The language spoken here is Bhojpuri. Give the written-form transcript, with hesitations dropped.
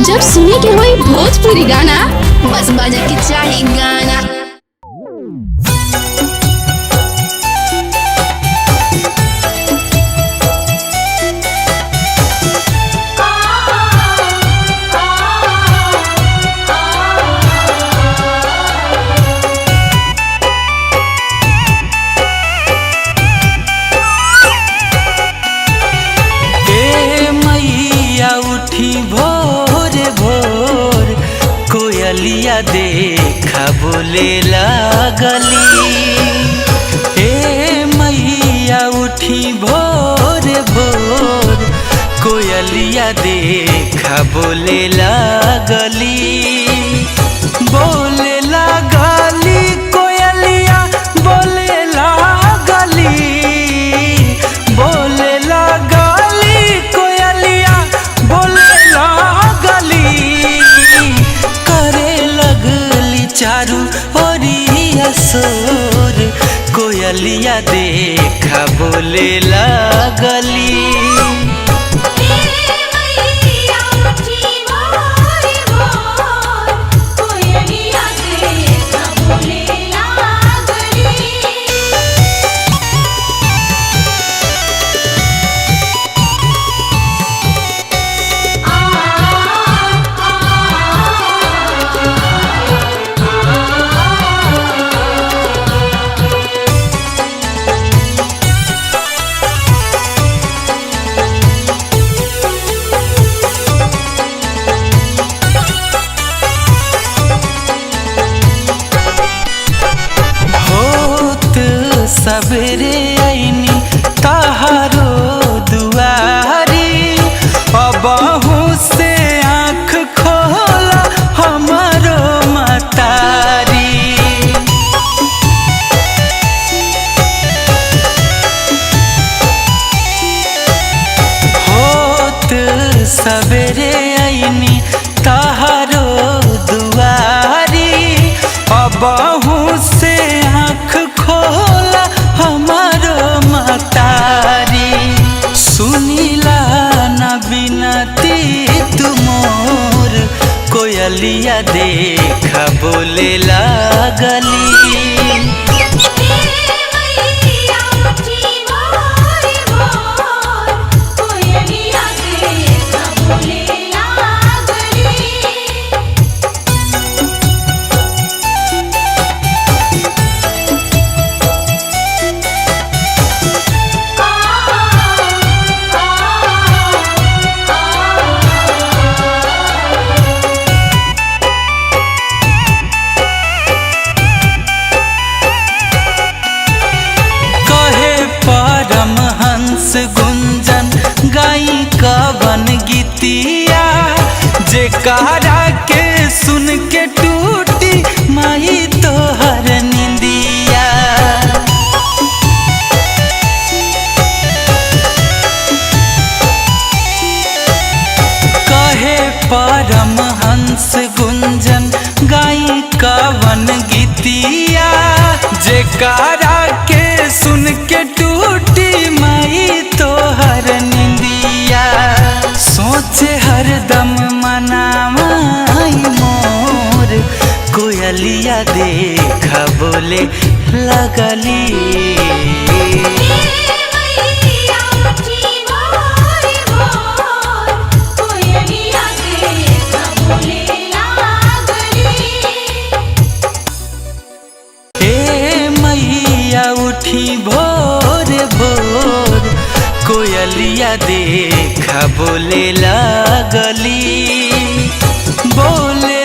जब सुने के होई भोजपुरी गाना, बस बजे के चाही गाना। भोर भोर कोयलिया देखा बोले लागली। हे मैया उठी भोर भोर कोयलिया देखा बोले लागली। बोले लागली कोयलिया बोले लागली। बोले लागली कोयलिया बोले लागली। करे लगली चारू ओरिया सोर कोयलिया देखा बोले लागली। सबेरे आईनी तहारो दुआरी। अबहू से आँख खोला हमारो मतारी। होत सबेरे आईनी तहारो दुआरी। अबहू से आँख खोला हमारो मतारी। सुनीला न बिनती तुमोर कोयलिया देखा बोले लागली। परमहंस गुंजन गाई कवन गीतिया। जेकारा के सुन के टूटी माई तोहर निंदिया। कहे परमहंस गुंजन गाई कवन गीतिया। जेकारा के सुन के टूटी माई तोहर निंदिया। सोचे हरदम मनामाई मोर कोयलिया देखा बोले लगली। उठी भोर भोर कोयलिया देखा बोले लागली। बोले